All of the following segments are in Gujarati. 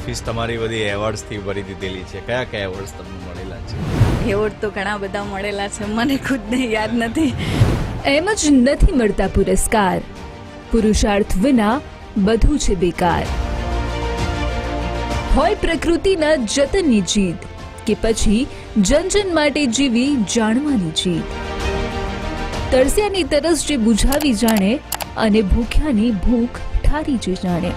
ઓફિસ તમારી બધી એવોર્ડ્સ થી ભરી દીધેલી છે. કયા કયા એવોર્ડ્સ તમને મળેલા છે? એવોર્ડ તો ઘણા બધા મળેલા છે, મને ખુદને યાદ નથી. એમ જ નથી મળતા પુરસ્કાર. પુરુષાર્થ વિના બધું છે બેકાર. હોય પ્રકૃતિના જતનની જીત કે પછી જન માટે જીવી જાણવાની જીત. તરસ્યાની તરસ જે બુઝાવી જાણે અને ભૂખ્યાની ભૂખ ઠારી જે જાણે.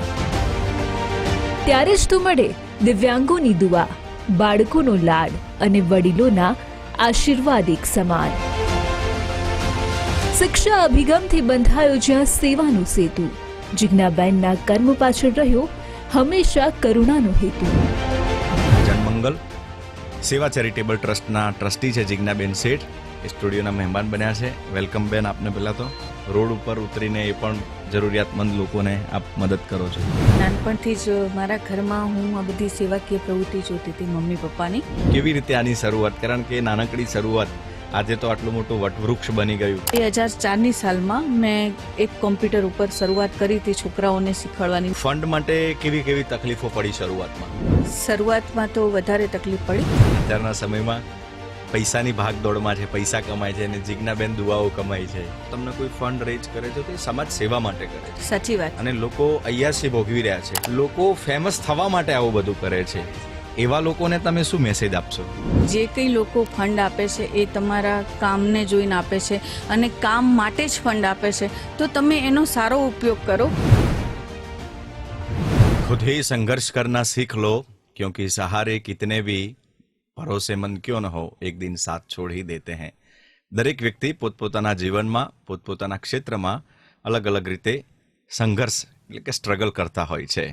ત્યારે જ તો મળે દિવ્યાંગોની દુઆ, બાળકોનો લાડ અને વડીલોના આશીર્વાદ એક સમાન. શિક્ષા અભિગમથી બંધાયો જ્યાં સેવાનો સેતુ, જિજ્ઞાબેનના કર્મ પાછળ રહ્યો હંમેશા કરુણાનો હેતુ. જનમંગલ સેવા ચેરિટેબલ ટ્રસ્ટના ટ્રસ્ટી છે જિજ્ઞાબેન શેઠ, એ સ્ટુડિયોના મહેમાન બન્યા છે. વેલકમ બેન આપને. પહેલાં તો રોડ ઉપર ઉતરીને એ પણ જરૂરિયાતમંદ લોકોને આપ મદદ કરો છો. નાનપણથી જ મારા ઘરમાં હું આ બધી સેવાકીય પ્રવૃત્તિ જોતી હતી મમ્મી પપ્પાની. કેવી રીતે આની શરૂઆત? કારણ કે નાનકડી શરૂઆત આજે તો આટલું મોટું વટવૃક્ષ બની ગયું. 2004ની સાલમાં મેં એક કોમ્પ્યુટર ઉપર શરૂઆત કરી હતી છોકરાઓને શીખવાડવાની. ફંડ માટે કેવી કેવી તકલીફો પડી શરૂઆતમાં? શરૂઆતમાં તો વધારે તકલીફ પડી. અત્યારના સમયમાં પૈસાની ભાગદોડમાં છે, પૈસા કમાય છે અને જિજ્ઞાબેન દુઆઓ કમાય છે. તમને કોઈ ફંડ રેઝ કરે છે તો એ સમાજ સેવા માટે કરે છે. સાચી વાત. અને લોકો અય્યાસી ભોગવી રહ્યા છે, લોકો ફેમસ થવા માટે આવું બધું કરે છે. એવા લોકોને તમે શું મેસેજ આપશો? જે કંઈ લોકો ફંડ આપે છે એ તમારા કામને જોઈને આપે છે અને કામ માટે જ ફંડ આપે છે, તો તમે એનો સારો ઉપયોગ કરો. खुद ही संघर्ष करना सीख लो, क्योंकि सहारे कितने भी ભરોસેમંદ ક્યો ન હો એક દિન સાથ છોડ હી દેતે હૈ. દરેક વ્યક્તિ પોતપોતાના જીવનમાં પોતપોતાના ક્ષેત્રમાં અલગ અલગ રીતે સંઘર્ષ એટલે કે સ્ટ્રગલ કરતા હોય છે.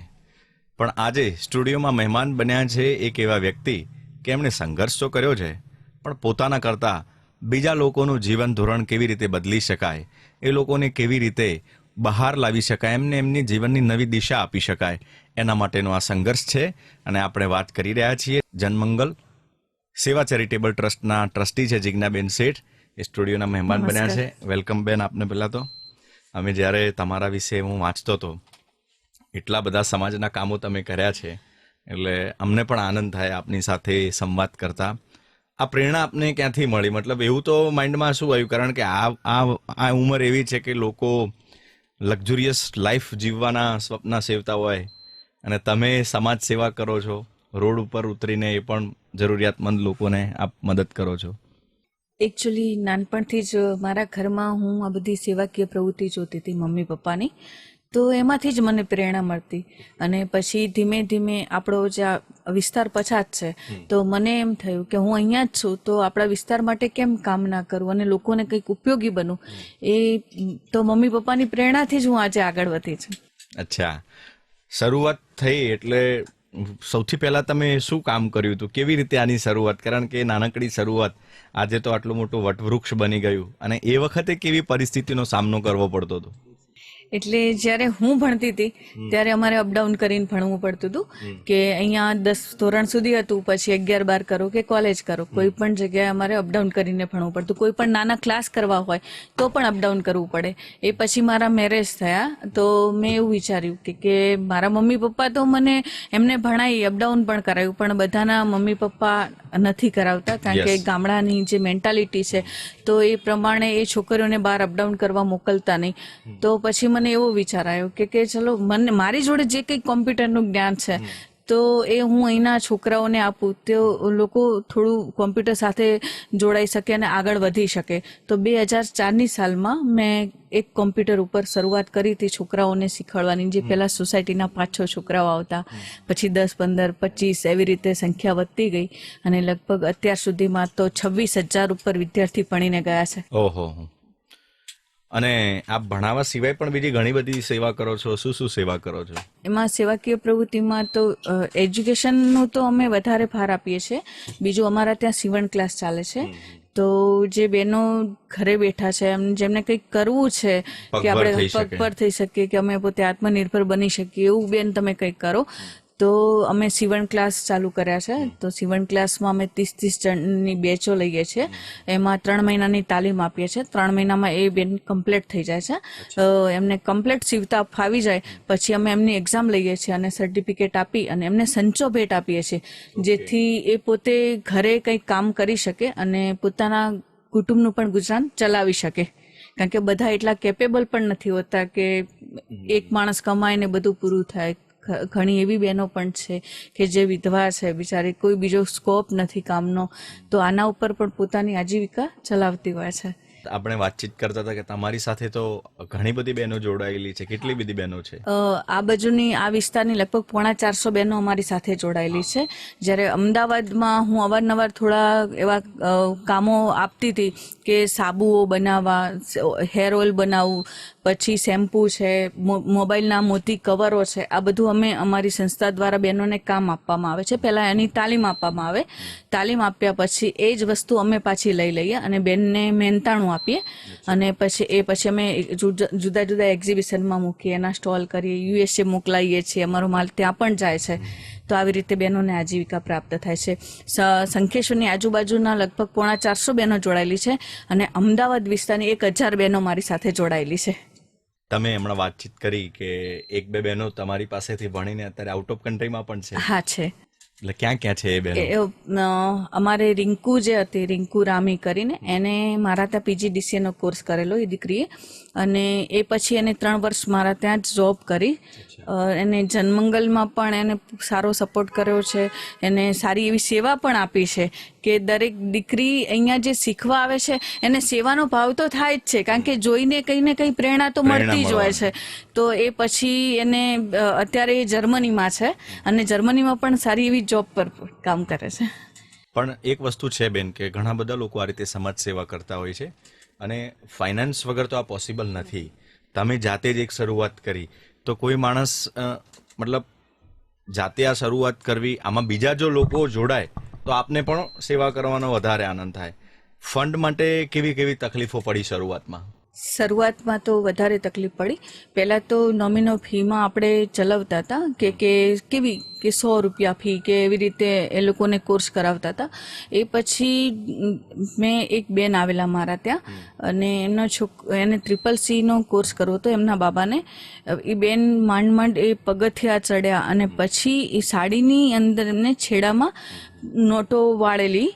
પણ આજે સ્ટુડિયોમાં મહેમાન બન્યા છે એક એવા વ્યક્તિ કે એમણે સંઘર્ષ તો કર્યો છે, પણ પોતાના કરતાં બીજા લોકોનું જીવન ધોરણ કેવી રીતે બદલી શકાય, એ લોકોને કેવી રીતે બહાર લાવી શકાય, એમને એમની જીવનની નવી દિશા આપી શકાય, એના માટેનો આ સંઘર્ષ છે. અને આપણે વાત કરી રહ્યા છીએ જનમંગલ સેવા ચેરિટેબલ ટ્રસ્ટના ટ્રસ્ટી છે જિજ્ઞાબેન શેઠ, એ સ્ટુડિયોના મહેમાન બન્યા છે. વેલકમ બેન આપને. પહેલાં તો અમે જ્યારે તમારા વિશે હું વાંચતો હતો, એટલા બધા સમાજના કામો તમે કર્યા છે, એટલે અમને પણ આનંદ થાય આપની સાથે સંવાદ કરતા. આ પ્રેરણા આપને ક્યાંથી મળી? મતલબ એવું તો માઇન્ડમાં શું આવ્યું? કારણ કે આ ઉંમર એવી છે કે લોકો લક્ઝુરિયસ લાઈફ જીવવાના સ્વપ્ન સેવતા હોય અને તમે સમાજ સેવા કરો છો, રોડ ઉપર ઉતરીને એ પણ જરૂરિયાતમંદ લોકોને આપ મદદ કરો છો. એકચ્યુઅલી નાનપણથી જ મારા ઘરમાં હું આ બધી સેવાકીય પ્રવૃત્તિ જોતી હતી મમ્મી પપ્પાની, તો એમાંથી જ મને પ્રેરણા મળતી. અને પછી ધીમે ધીમે આપણો જે વિસ્તાર પછાત છે, તો મને એમ થયું કે હું અહીંયા જ છું તો આપણા વિસ્તાર માટે કેમ કામ ના કરું અને લોકોને કંઈક ઉપયોગી બનું. એ તો મમ્મી પપ્પાની પ્રેરણાથી જ હું આજે આગળ વધી છું. અચ્છા, શરૂઆત થઈ એટલે સૌથી પહેલા તમે શું કામ કર્યું હતું? કેવી રીતે આની શરૂઆત? કારણ કે નાનકડી શરૂઆત આજે તો આટલું મોટું વટવૃક્ષ બની ગયું. અને એ વખતે કેવી પરિસ્થિતિનો સામનો કરવો પડતો હતો? એટલે જ્યારે હું ભણતી હતી ત્યારે અમારે અપડાઉન કરીને ભણવું પડતું હતું કે અહીંયા 10 ધોરણ સુધી હતું, પછી 11-12 કરો કે કોલેજ કરો, કોઈ પણ જગ્યાએ અમારે અપડાઉન કરીને ભણવું પડતું. કોઈ પણ નાના ક્લાસ કરવા હોય તો પણ અપડાઉન કરવું પડે. એ પછી મારા મેરેજ થયા તો મેં એવું વિચાર્યું કે મારા મમ્મી પપ્પા તો મને એમને ભણાવી, અપડાઉન પણ કરાવ્યું, પણ બધાના મમ્મી પપ્પા નથી કરાવતા, કારણ કે ગામડાની જે મેન્ટાલિટી છે તો એ પ્રમાણે એ છોકરીઓને બહાર અપડાઉન કરવા મોકલતા નહીં. તો પછી મને એવો વિચાર આવ્યો કે ચલો મને મારી જોડે જે કંઈ કોમ્પ્યુટરનું જ્ઞાન છે તો એ હું અહીંના છોકરાઓને આપું, તો લોકો થોડું કોમ્પ્યુટર સાથે જોડાઈ શકે અને આગળ વધી શકે. તો 2004ની સાલમાં મેં એક કોમ્પ્યુટર ઉપર શરૂઆત કરી હતી છોકરાઓને શીખવાડવાની. જે પહેલાં સોસાયટીના 5-6 છોકરાઓ આવતા, પછી 10, 15, 25 એવી રીતે સંખ્યા વધતી ગઈ અને લગભગ અત્યાર સુધીમાં તો 26,000 ઉપર વિદ્યાર્થી ભણીને ગયા છે. ઓહો. અને આપ ભણાવવા સિવાય પણ બીજી ઘણી બધી સેવા કરો છો. શું શું સેવા કરો છો? એમાં સેવાકીય પ્રવૃત્તિમાં તો એજ્યુકેશનનું તો અમે વધારે ભાર આપીએ છીએ. બીજું અમારા ત્યાં સીવણ ક્લાસ ચાલે છે, તો જે બહેનો ઘરે બેઠા છે જેમને કંઈક કરવું છે કે આપણે પગ પર થઈ શકીએ, કે અમે પોતે આત્મનિર્ભર બની શકીએ, એવું બેન તમે કંઈક કરો તો અમે સીવણ ક્લાસ ચાલુ કર્યા છે. તો સીવણ ક્લાસમાં અમે 30 જણની બેચો લઈએ છીએ. એમાં 3 મહિનાની તાલીમ આપીએ છીએ. 3 મહિનામાં એ બેન કમ્પ્લીટ થઈ જાય છે. એમને કમ્પ્લીટ સીવતા ફાવી જાય પછી અમે એમની એક્ઝામ લઈએ છીએ અને સર્ટિફિકેટ આપી અને એમને સંચો ભેટ આપીએ છીએ, જેથી એ પોતે ઘરે કંઈક કામ કરી શકે અને પોતાના કુટુંબનું પણ ગુજરાન ચલાવી શકે. કારણ કે બધા એટલા કેપેબલ પણ નથી હોતા કે એક માણસ કમાય ને બધું પૂરું થાય. ઘણી એવી બહેનો પણ છે કે જે વિધવા છે, બિચારી કોઈ બીજો સ્કોપ નથી કામનો, તો આના ઉપર પણ પોતાની આજીવિકા ચલાવતી હોય છે. આપણે વાતચીત કરતા હતા કે તમારી સાથે તો ઘણી બધી બહેનો જોડાયેલી છે. કેટલી બધી બહેનો છે? આ બાજુની આ વિસ્તારની લગભગ 450 બહેનો અમારી સાથે જોડાયેલી છે. જ્યારે અમદાવાદમાં હું અવારનવાર થોડા એવા કામો આપતી હતી કે સાબુઓ બનાવવા, હેર ઓઇલ બનાવવું, પછી શેમ્પૂ છે, મોબાઈલના મોતી કવરો છે, આ બધું અમે અમારી સંસ્થા દ્વારા બહેનોને કામ આપવામાં આવે છે. પહેલાં એની તાલીમ આપવામાં આવે. તાલીમ આપ્યા પછી એ જ વસ્તુ અમે પાછી લઈ લઈએ અને બેનને મહેનતાણું આપીએ અને પછી અમે જુદા જુદા એક્ઝિબિશનમાં મૂકીએ, એના સ્ટોલ કરીએ, USA મોકલાવીએ છીએ. અમારો માલ ત્યાં પણ જાય છે. તો આવી રીતે બહેનોને આજીવિકા પ્રાપ્ત થાય છે. સંખેશ્વરની આજુબાજુના લગભગ 450 બહેનો જોડાયેલી છે અને અમદાવાદ વિસ્તારની 1000 બહેનો મારી સાથે જોડાયેલી છે. તમે હમણાં વાતચીત કરી કે 1-2 બહેનો તમારી પાસેથી ભણીને અત્યારે આઉટ ઓફ કન્ટ્રીમાં પણ છે. હા છે. એટલે ક્યાં ક્યાં છે એ બહેનો? અમારે રિંકુ જે હતી, રિંકુ રામી કરીને, એને મારા ત્યાં PGDCA નો કોર્સ કરેલો એ દીકરીએ, અને એ પછી એને 3 વર્ષ મારા ત્યાં જ જોબ કરી. એને જનમંગલમાં પણ એને સારો સપોર્ટ કર્યો છે. એને સારી એવી સેવા પણ આપી છે કે દરેક દીકરી અહીંયા જે શીખવા આવે છે એને સેવાનો ભાવ તો થાય જ છે, કારણ કે જોઈને કંઈ ને કંઈ પ્રેરણા તો મળતી જ હોય છે. તો એ પછી એને અત્યારે એ જર્મનીમાં છે અને જર્મનીમાં પણ સારી એવી જોબ પર કામ કરે છે. પણ એક વસ્તુ છે બેન કે ઘણા બધા લોકો આ રીતે સમાજ સેવા કરતા હોય છે અને ફાઇનાન્સ વગર તો આ પોસિબલ નથી. તમે જાતે જ એક શરૂઆત કરી, તો કોઈ માણસ મતલબ જાતે આ શરૂઆત કરવી, આમાં બીજા જો લોકો જોડાય તો આપને પણ સેવા કરવાનો વધારે આનંદ થાય. ફંડ માટે કેવી કેવી તકલીફો પડી શરૂઆતમાં? શરૂઆતમાં તો વધારે તકલીફ પડી. પહેલાં તો નોમિનો ફીમાં આપણે ચલાવતા હતા કે કેવી કે 100 રૂપિયા ફી કે એવી રીતે એ લોકોને કોર્સ કરાવતા હતા. એ પછી મેં એક બેન આવેલા મારા ત્યાં અને એનો એને CCC નો કોર્સ કરવો હતો એમના બાબાને. એ બેન માંડ એ પગથિયા ચડ્યા અને પછી એ સાડીની અંદર એમને છેડામાં નોટો વાળેલી.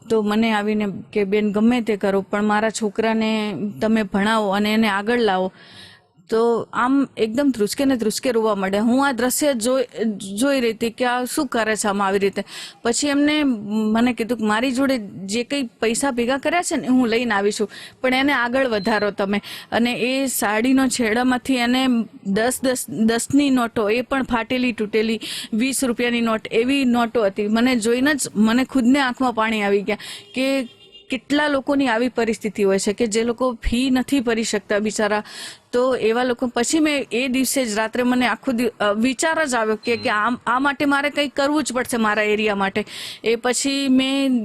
તો મને આવીને કે બેન ગમે તે કરો પણ મારા છોકરાને તમે ભણાવો અને એને આગળ લાવો. તો આમ એકદમ ધ્રુસકે રોવા માંડ્યા. હું આ દ્રશ્ય જોઈ રહી હતી કે આ શું કરે છે આમ આવી રીતે. પછી એમને મને કીધું કે મારી જોડે જે કંઈ પૈસા ભેગા કર્યા છે ને હું લઈને આવીશું, પણ એને આગળ વધારો તમે. અને એ સાડીનો છેડામાંથી એને 10ની નોટો, એ પણ ફાટેલી તૂટેલી 20 રૂપિયાની નોટ, એવી નોટો હતી. મને જોઈને જ મને ખુદને આંખમાં પાણી આવી ગયા કે કેટલા લોકોની આવી પરિસ્થિતિ હોય છે કે જે લોકો ફી નથી ભરી શકતા બિચારા. તો એવા લોકો પછી મેં એ દિવસે જ રાત્રે મને આખો વિચાર જ આવ્યો કે આ માટે મારે કંઈક કરવું જ પડશે મારા એરિયા માટે. એ પછી મેં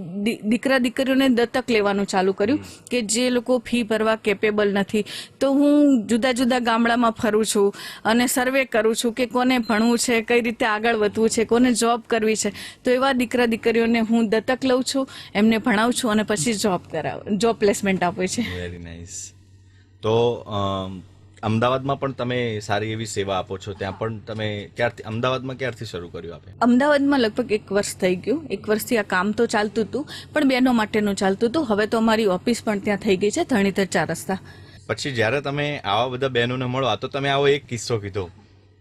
દીકરા દીકરીઓને દત્તક લેવાનું ચાલુ કર્યું કે જે લોકો ફી ભરવા કેપેબલ નથી. તો હું જુદા જુદા ગામડામાં ફરું છું અને સર્વે કરું છું કે કોને ભણવું છે, કઈ રીતે આગળ વધવું છે, કોને જોબ કરવી છે. તો એવા દીકરા દીકરીઓને હું દત્તક લઉં છું, એમને ભણાવું છું અને પછી જોબ પ્લેસમેન્ટ આપું છું. Very nice. તો અમદાવાદમાં પણ તમે સારી એવી સેવા આપો છો. ત્યાં પણ તમે અમદાવાદમાં ક્યારથી શરૂ કર્યું આપે? અમદાવાદમાં લગભગ 1 વર્ષ થઈ ગયું. 1 વર્ષથી આ કામ તો ચાલતું હતું પણ બહેનો માટેનું ચાલતું હતું. હવે તો અમારી ઓફિસ પણ ત્યાં થઈ ગઈ છે, ધણીધર 4 રસ્તા. પછી જ્યારે તમે આવા બધા બહેનોને મળો, આ તો તમે આવો એક કિસ્સો કીધો,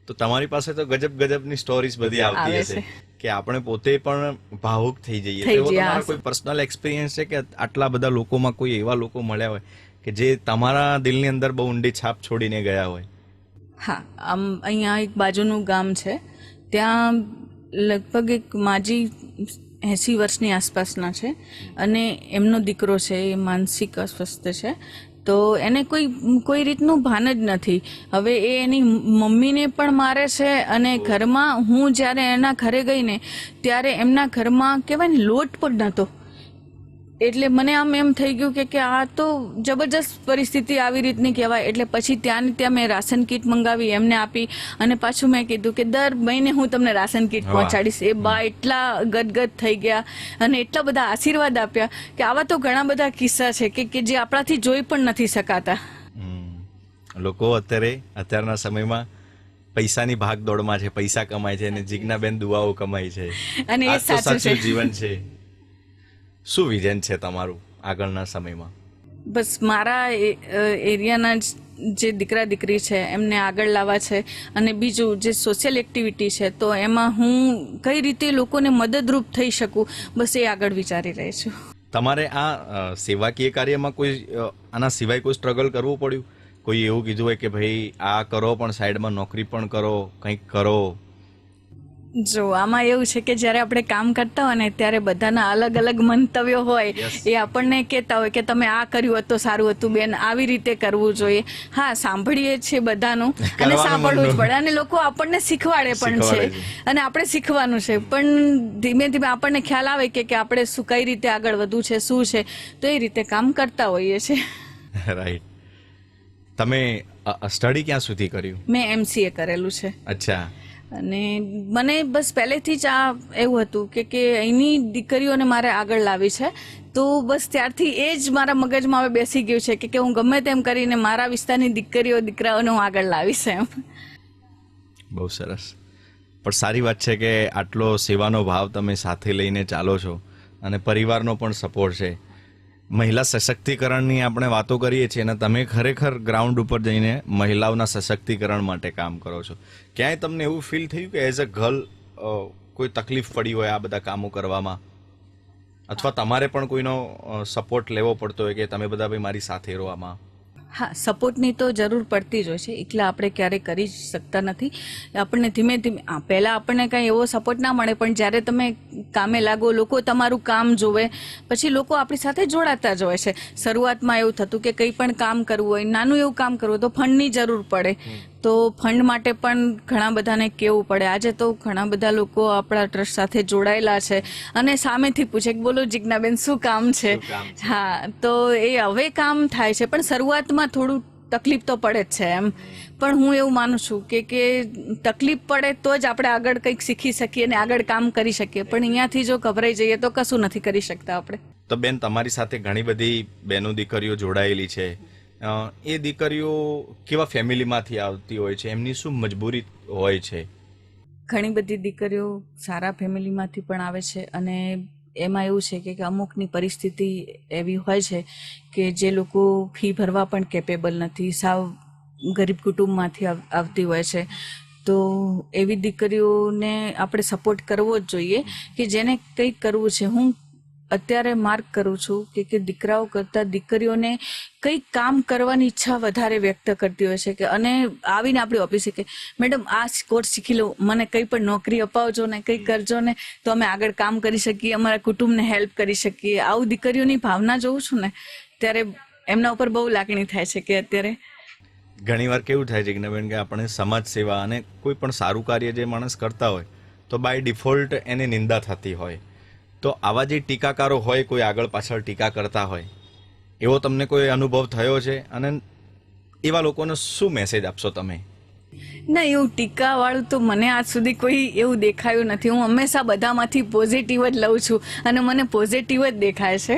તો તમારી પાસે તો ગજબની સ્ટોરીઝ બધી આવતી હશે કે આપણે પોતે પણ ભાવુક થઈ જઈએ. એવો તમારો કોઈ પર્સનલ એક્સપિરિયન્સ છે કે આટલા બધા લોકોમાં કોઈ એવા લોકો મળ્યા હોય કે જે તમારા દિલની અંદર બહુ ઊંડી છાપ છોડીને ગયા હોય? હા, અહીંયા એક બાજુનું ગામ છે, ત્યાં લગભગ એક માજી 80 વર્ષની આસપાસના છે અને એમનો દીકરો છે એ માનસિક અસ્વસ્થ છે. તો એને કોઈ રીતનું ભાન જ નથી. હવે એ એની મમ્મીને પણ મારે છે અને ઘરમાં હું જ્યારે એના ઘરે ગઈ ને ત્યારે એમના ઘરમાં કહેવાય ને લોટ પણ નહોતો. એટલે મને આમ એમ થઈ ગયું કે આ તો જબરજસ્ત પરિસ્થિતિ આવી રીતની કહેવાય. એટલે પછી ત્યાંની ત્યાં મેં રાશન કીટ મંગાવી, એમને આપી, અને પાછું મેં કીધું કે દર મહિને હું તમને રાશન કીટ પહોંચાડીશ. એ બા એટલા ગદગદ થઈ ગયા અને એટલા બધા આશીર્વાદ આપ્યા કે આવા તો ઘણા બધા કિસ્સા છે કે જે આપણાથી જોઈ પણ નથી શકાતા. લોકો અત્યારના સમયમાં પૈસાની ભાગ દોડમાં છે, પૈસા કમાય છે, અને જીજ્ઞાબેન દુઆઓ કમાય છે, અને એ આ તો સાચું છે. જીવન છે. શું વિઝન છે તમારું આગળના સમયમાં? બસ મારા એરિયાના જે દીકરા દીકરી છે એમને આગળ લાવવા છે, અને બીજું જે સોશિયલ એક્ટિવિટી છે તો એમાં હું કઈ રીતે લોકોને મદદરૂપ થઈ શકું, બસ એ આગળ વિચારી રહી છું. તમારે આ સેવાકીય કાર્યમાં કોઈ આના સિવાય કોઈ સ્ટ્રગલ કરવું પડ્યું? કોઈ એવું કીધું હોય કે ભાઈ આ કરો પણ સાઈડમાં નોકરી પણ કરો, કંઈક કરો? જો આમાં એવું છે કે જ્યારે આપણે કામ કરતા હોય ને ત્યારે બધાના અલગ અલગ મંતવ્યો હોય. એ આપણને કહેતા હોય કે તમે આ કર્યું હોત તો સારું હતું બેન, આવી રીતે કરવું જોઈએ. હા, સાંભળીએ છીએ બધાનું અને સાંભળવું જ પડે, અને લોકો આપણને શીખવાડે પણ છે, અને આપણે શીખવાનું છે. પણ ધીમે ધીમે આપણને ખ્યાલ આવે કે આપણે શું કઈ રીતે આગળ વધવું છે, શું છે, તો એ રીતે કામ કરતા હોઈએ છીએ. રાઈટ. તમે સ્ટડી ક્યાં સુધી કર્યું? મેં MCA કરેલું છે. અચ્છા. અને મને બસ પહેલેથી જ આ એવું હતું કે અહીંની દીકરીઓને મારે આગળ લાવી છે, તો બસ ત્યારથી એ જ મારા મગજમાં હવે બેસી ગયું છે કે હું ગમે તેમ કરીને મારા વિસ્તારની દીકરીઓ દીકરાઓને હું આગળ લાવીશ એમ. બહુ સરસ. પણ સારી વાત છે કે આટલો સેવાનો ભાવ તમે સાથે લઈને ચાલો છો, અને પરિવારનો પણ સપોર્ટ છે. મહિલા સશક્તિકરણની આપણે વાતો કરીએ છીએ, અને તમે ખરેખર ગ્રાઉન્ડ ઉપર જઈને મહિલાઓના સશક્તિકરણ માટે કામ કરો છો. ક્યાંય તમને એવું ફીલ થયું કે એઝ અ ગર્લ કોઈ તકલીફ પડી હોય આ બધા કામો કરવામાં, અથવા તમારે પણ કોઈનો સપોર્ટ લેવો પડતો હોય કે તમે બધા ભાઈ મારી સાથે રહો આમાં? હા, સપોર્ટની તો જરૂર પડતી જ હોય છે. એકલા આપણે ક્યારેય કરી શકતા નથી. આપણને ધીમે ધીમે પહેલાં આપણને કાંઈ એવો સપોર્ટ ના મળે, પણ જ્યારે તમે કામે લાગો, લોકો તમારું કામ જોવે, પછી લોકો આપણી સાથે જોડાતા જ હોય છે. શરૂઆતમાં એવું થતું કે કંઈ પણ કામ કરવું હોય, નાનું એવું કામ કરવું તો ફંડની જરૂર પડે, તો ફંડ માટે પણ ઘણા બધાને કહેવું પડે. આજે તો ઘણા બધા લોકો આપણા ટ્રસ્ટ સાથે જોડાયેલા છે અને સામેથી પૂછે કે બોલો જીજ્ઞાબેન શું કામ છે. હા, તો એ હવે કામ થાય છે, પણ શરૂઆતમાં થોડું તકલીફ તો પડે જ છે એમ. પણ હું એવું માનું છું કે તકલીફ પડે તો જ આપણે આગળ કંઈક શીખી શકીએ અને આગળ કામ કરી શકીએ. પણ અહીંયાથી જો ગભરાઈ જઈએ તો કશું નથી કરી શકતા આપણે. તો બેન, તમારી સાથે ઘણી બધી બહેનો દીકરીઓ જોડાયેલી છે. એ દીકરીઓ કેવા ફેમિલીમાંથી આવતી હોય છે? એમની શું મજબૂરી હોય છે? ઘણી બધી દીકરીઓ સારા ફેમિલીમાંથી પણ આવે છે, અને એમાં એવું છે કે અમુકની પરિસ્થિતિ એવી હોય છે કે જે લોકો ફી ભરવા પણ કેપેબલ નથી, સાવ ગરીબ કુટુંબમાંથી આવતી હોય છે. તો એવી દીકરીઓને આપણે સપોર્ટ કરવો જ જોઈએ કે જેને કંઈક કરવું છે. હું અત્યારે માર્ક કરું છું કે દીકરાઓ કરતાં દીકરીઓને કંઈક કામ કરવાની ઈચ્છા વધારે વ્યક્ત કરતી હોય છે. કે અને આવીને આપણી ઓફિસે કે મેડમ આ કોર્સ શીખી લો, મને કંઈ પણ નોકરી અપાવજો ને, કંઈ કરજો ને, તો અમે આગળ કામ કરી શકીએ, અમારા કુટુંબને હેલ્પ કરી શકીએ. આવું દીકરીઓની ભાવના જોઉં છું ને ત્યારે એમના ઉપર બહુ લાગણી થાય છે. કે અત્યારે ઘણીવાર કેવું થાય છે જીજ્ઞાબેન કે આપણે સમાજ સેવા અને કોઈ પણ સારું કાર્ય જે માણસ કરતા હોય તો બાય ડિફોલ્ટ એને નિંદા થતી હોય. તો આવા જે ટીકાકારો હોય, કોઈ આગળ પાછળ ટીકા કરતા હોય, એવો તમને કોઈ અનુભવ થયો છે? અને એવા લોકોને શું મેસેજ આપશો તમે? ના, એવું ટીકાવાળું તો મને આજ સુધી કોઈ એવું દેખાયું નથી. હું હંમેશા બધામાંથી પોઝિટિવ જ લઉં છું અને મને પોઝિટિવ જ દેખાય છે.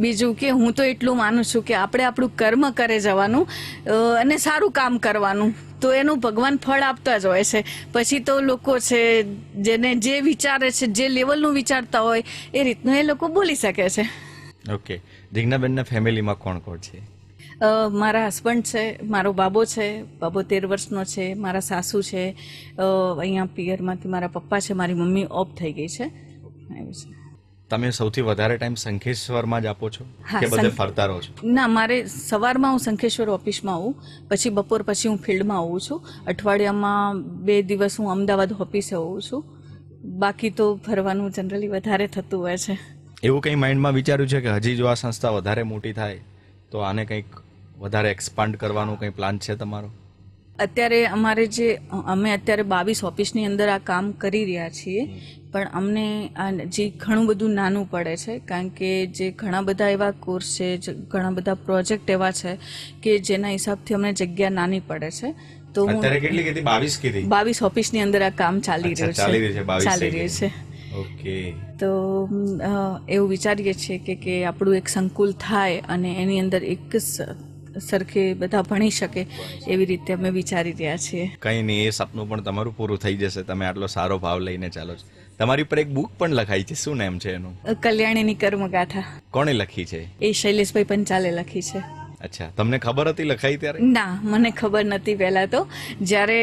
બીજું કે હું તો એટલું માનું છું કે આપણે આપણું કર્મ કરે જવાનું અને સારું કામ કરવાનું, તો એનું ભગવાન ફળ આપતા જ હોય છે. પછી તો લોકો છે જેને જે વિચારે છે, જે લેવલનું વિચારતા હોય એ રીતનું એ લોકો બોલી શકે છે. ઓકે. જીજ્ઞાબેનના ફેમિલીમાં કોણ કોણ છે? મારા હસબન્ડ છે, મારો બાબો છે, બાબો 13 વર્ષનો છે, મારા સાસુ છે, અહીંયા પિયરમાંથી મારા પપ્પા છે, મારી મમ્મી ઓફ થઈ ગઈ છે. એવું છે. તમે સૌથી વધારે ટાઈમ શંખેશ્વરમાં જ આપો છો કે બધે ફરતા રહો છો? ના, મારે સવારમાં હું શંખેશ્વર ઓફિસમાં આવું, પછી બપોર પછી હું ફિલ્ડમાં આવું છું. અઠવાડિયામાં 2 દિવસ હું અમદાવાદ ઓફિસે આવું છું. બાકી તો ફરવાનું જનરલી વધારે થતું હોય છે. એવું કંઈ માઇન્ડમાં વિચાર્યું છે કે હજી જો આ સંસ્થા વધારે મોટી થાય તો આને કંઈક વધારે એક્સપાન્ડ કરવાનો કંઈ પ્લાન છે તમારો? અત્યારે અમારે અમે અત્યારે 22 ઓફિસની અંદર આ કામ કરી રહ્યા છીએ, પણ અમને આ જે ઘણું બધું નાનું પડે છે, કારણ કે જે ઘણા બધા એવા કોર્સ છે, ઘણા બધા પ્રોજેક્ટ એવા છે કે જેના હિસાબથી અમને જગ્યા નાની પડે છે. તો અત્યારે કેટલી કીધી? 22 કીધી? 22 ઓફિસની અંદર આ કામ ચાલી રહ્યું છે. ઓકે. તો એવું વિચારીએ છીએ કે આપણું એક સંકુલ થાય અને એની અંદર એક સરખે બધા ભણી શકે એવી રીતે અમે વિચારી રહ્યા છીએ. કંઈ નહીં, એ સપનું પણ તમારું પૂરું થઈ જશે. તમે આટલો સારો ભાવ લઈને ચાલો છો. તમારી પર એક બુક પણ લખાઈ છે, શું નામ છે એનું? કલ્યાણીની કર્મગાથા. કોણે લખી છે? એ શૈલેષભાઈ પંચાલે લખી છે. અચ્છા, તમને ખબર હતી લખાઈ ત્યારે? ના, મને ખબર નથી. પહેલા તો જ્યારે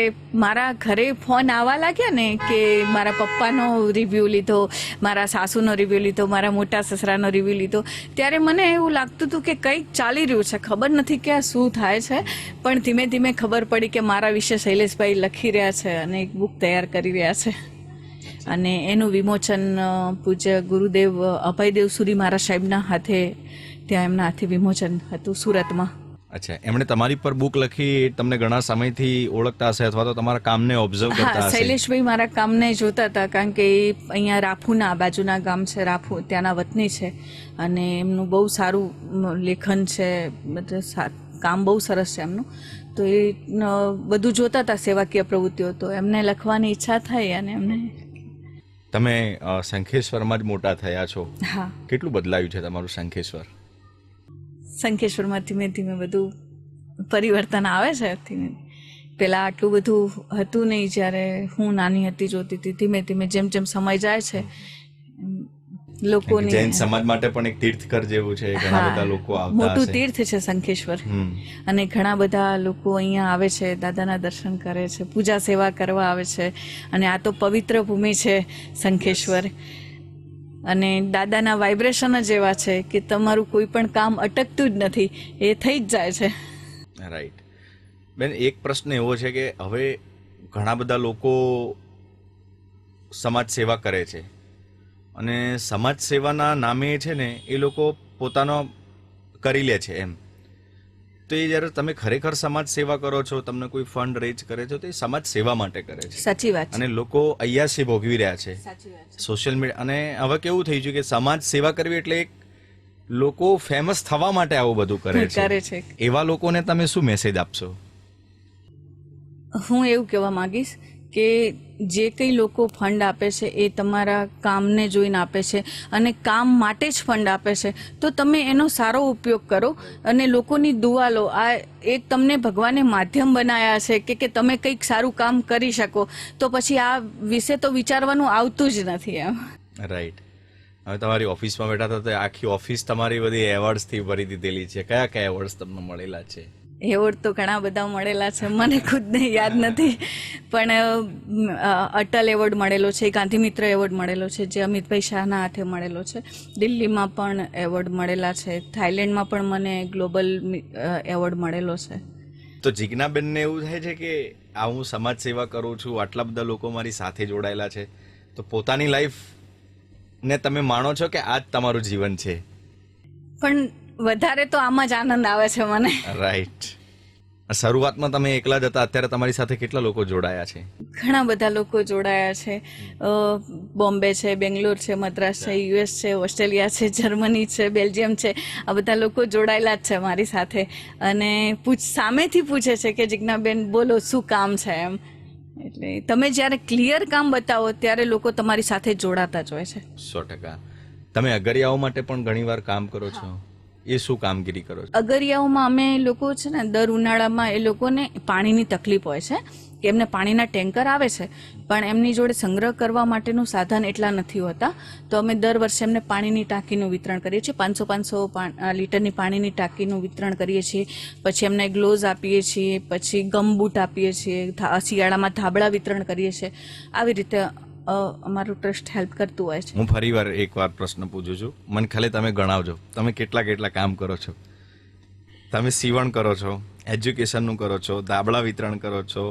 મારા ઘરે ફોન આવવા લાગ્યા ને કે મારા પપ્પાનો રિવ્યૂ લીધો, મારા સાસુનો રિવ્યૂ લીધો, મારા મોટા સસરાનો રિવ્યૂ લીધો, ત્યારે મને એવું લાગતું હતું કે કંઈક ચાલી રહ્યું છે, ખબર નથી કે આ શું થાય છે. પણ ધીમે ધીમે ખબર પડી કે મારા વિશે શૈલેષભાઈ લખી રહ્યા છે અને એક બુક તૈયાર કરી રહ્યા છે. અને એનું વિમોચન પૂજ્ય ગુરુદેવ અભયદેવ સુરી મહારાજ સાહેબના હાથે, ત્યાં એમના હાથે વિમોચન હતું સુરતમાં. અચ્છા, એમણે તમારી પર બુક લખી, તમને ઘણા સમયથી ઓળખતા હશે અથવા તો તમારા કામને ઓબ્ઝર્વ કરતા હા, હશે? શૈલેષભાઈ મારા કામને જોતા હતા, કારણ કે એ અહીંયા રાફુના બાજુના ગામ છે, રાફુ ત્યાંના વતની છે, અને એમનું બહુ સારું લેખન છે, કામ બહુ સરસ છે એમનું. તો એ બધું જોતા હતા, સેવાકીય પ્રવૃત્તિઓ. તો એમને લખવાની ઈચ્છા થઈ અને એમને. તમે શંખેશ્વરમાં જ મોટા થયા છો. હા. કેટલું બદલાયું છે તમારું શંખેશ્વર? શંખેશ્વરમાં ધીમે ધીમે બધું પરિવર્તન આવે છે. ધીમે પહેલાં આટલું બધું હતું નહીં. જ્યારે હું નાની હતી જોતી હતી, ધીમે ધીમે જેમ જેમ સમય જાય છે લોકોની. જૈન સમાજ માટે પણ એક તીર્થકર જેવું છે, ઘણા બધા લોકો આવતા હશે. મોટું તીર્થ છે શંખેશ્વર, અને ઘણા બધા લોકો અહીંયા આવે છે, દાદાના દર્શન કરે છે, પૂજા સેવા કરવા આવે છે. અને આ તો પવિત્ર ભૂમિ છે શંખેશ્વર. અને દાદાના વાઇબ્રેશન જ એવા છે કે તમારું કોઈ પણ કામ અટકતું જ નથી, એ થઈ જ જાય છે. રાઈટ બેન, એક પ્રશ્ન એવો છે કે હવે ઘણા બધા લોકો સમાજ સેવા કરે છે, અને સમાજ સેવાના નામે છે ને એ લોકો પોતાનો કરી લે છે એમ. તો એ જ્યારે તમે ખરેખર સમાજ સેવા કરો છો, તમને કોઈ ફંડ રેઝ કરે છે, તો એ સમાજ સેવા માટે કરે છે. સાચી વાત. અને લોકો અય્યાસી ભોગવી રહ્યા છે સોશિયલ મીડિયા. અને હવે કેવું થઈ ગયું કે સમાજ સેવા કરવી એટલે એક લોકો ફેમસ થવા માટે આવું બધું કરે છે. એવા લોકોને તમે શું મેસેજ આપશો? હું એવું કહેવા માંગીશ કે જે કંઈ લોકો ફંડ આપે છે એ તમારા કામને જોઈને આપે છે, અને કામ માટે જ ફંડ આપે છે. તો તમે એનો સારો ઉપયોગ કરો અને લોકોની દુઆ લો. આ એક તમને ભગવાને માધ્યમ બનાવ્યા છે કે તમે કંઈક સારું કામ કરી શકો, તો પછી આ વિશે તો વિચારવાનું આવતું જ નથી એમ. રાઈટ. હવે તમારી ઓફિસમાં બેઠા હતા તો આખી ઓફિસ તમારી બધી એવોર્ડ્સથી ભરી દીધેલી છે. કયા કયા એવોર્ડ્સ તમને મળેલા છે? એવોર્ડ તો ઘણા બધા મળેલા છે, મને ખુદને યાદ નથી. પણ અટલ એવોર્ડ મળેલો છે, ગાંધી મિત્ર એવોર્ડ મળેલો છે, જે અમિતભાઈ શાહના હાથે મળેલો છે. દિલ્હીમાં પણ એવોર્ડ મળેલા છે. થાઈલેન્ડમાં પણ મને ગ્લોબલ એવોર્ડ મળેલો છે. તો જીજ્ઞાબેનને એવું થાય છે કે આ હું સમાજ સેવા કરું છું, આટલા બધા લોકો મારી સાથે જોડાયેલા છે, તો પોતાની લાઈફ ને તમે માનો છો કે આ જ તમારું જીવન છે? પણ વધારે તો આમાં જ આનંદ આવે છે મને. રાઈટ. શરૂઆતમાં તમે એકલા જ હતા, અત્યારે તમારી સાથે કેટલા લોકો જોડાયા છે? ઘણા બધા લોકો જોડાયા છે. બોમ્બે છે, બેંગ્લોર છે, મદ્રાસ છે, યુએસ છે, ઓસ્ટ્રેલિયા છે, જર્મની છે, બેલ્જિયમ છે. આ બધા લોકો જોડાયેલા જ છે મારી સાથે. અને સામેથી પૂછે છે કે જીજ્ઞાબેન બોલો શું કામ છે એમ. એટલે તમે જ્યારે ક્લિયર કામ બતાવો ત્યારે લોકો તમારી સાથે જોડાતા જ હોય છે. 100%. તમે અગરિયાઓ માટે પણ ઘણીવાર કામ કરો છો, એ શું કામગીરી કરો છો? અગરિયાઓમાં અમે લોકો છે ને દર ઉનાળામાં એ લોકોને પાણીની તકલીફ હોય છે કે એમને પાણીના ટેન્કર આવે છે, પણ એમની જોડે સંગ્રહ કરવા માટેનું સાધન એટલા નથી હોતા. તો અમે દર વર્ષે એમને પાણીની ટાંકીનું વિતરણ કરીએ છીએ. 500 લીટરની પાણીની ટાંકીનું વિતરણ કરીએ છીએ. પછી એમને ગ્લોવ્સ આપીએ છીએ, પછી ગમબૂટ આપીએ છીએ, શિયાળામાં ધાબળા વિતરણ કરીએ છીએ. આવી રીતે અમારું ટ્રસ્ટ હેલ્પ કરતું હોય છે. હું ફરીવાર એકવાર પ્રશ્ન પૂછું છું, મને ખાલી તમે ગણાવજો તમે કેટલા કામ કરો છો. તમે સીવણ કરો છો, એજ્યુકેશનનું કરો છો, ધાબળા વિતરણ કરો છો,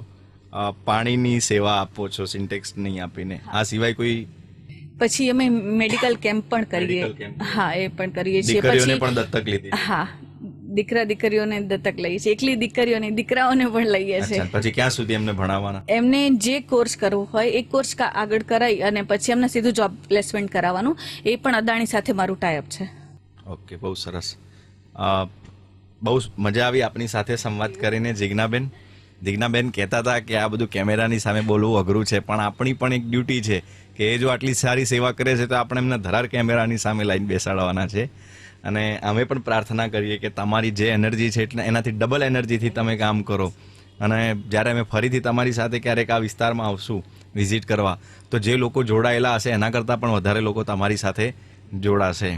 પાણીની સેવા આપો છો સિન્ટેક્સ નહીં આપીને, આ સિવાય કોઈ? પછી અમે મેડિકલ કેમ્પ પણ કરીએ. હા, એ પણ કરીએ છીએ. દીકરીઓને પણ દત્તક લીધી? હા, દીકરા દીકરીઓને દત્તક લઈએ છીએ, એકલી દીકરીઓને, દીકરાઓને પણ લઈએ છીએ. અચ્છા, પછી ક્યાં સુધી એમને ભણાવવાના? એમને જે કોર્સ કરવો હોય એ કોર્સ આગળ કરાવી અને પછી એમને સીધું જોબ પ્લેસમેન્ટ કરાવવાનું. એ પણ અદાણી સાથે મારું ટાઈઅપ છે. ઓકે, બહુ સરસ. બહુ મજા આવી આપની સાથે સંવાદ કરીને. જિજ્ઞાબેન કહેતા હતા કે આ બધું કેમેરાની સામે બોલવું અઘરું છે, પણ આપણી પણ એક ડ્યુટી છે કે એ જો આટલી સારી સેવા કરે છે તો આપણે એમને ધરાર કેમેરાની સામે લાઈન બેસાડવાના છે. અને અમે પણ પ્રાર્થના કરીએ કે તમારી જે એનર્જી છે એટલે એનાથી ડબલ એનર્જીથી તમે કામ કરો. અને જ્યારે અમે ફરીથી તમારી સાથે ક્યારેક આ વિસ્તારમાં આવશું વિઝિટ કરવા, તો જે લોકો જોડાયેલા હશે એના કરતાં પણ વધારે લોકો તમારી સાથે જોડાશે.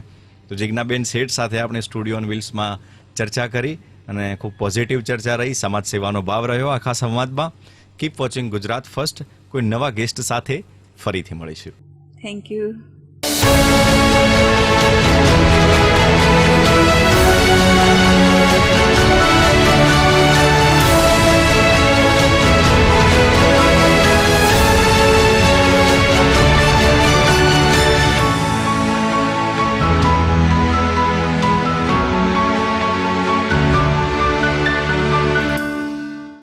તો જિજ્ઞાબેન શેઠ સાથે આપણે સ્ટુડિયો ઓન વ્હીલ્સમાં ચર્ચા કરી અને ખૂબ પોઝિટિવ ચર્ચા રહી. સમાજ સેવાનો ભાવ રહ્યો આખા સંવાદમાં. Keep watching Gujarat first. કોઈ નવા ગેસ્ટ સાથે ફરીથી મળીશું. Thank you.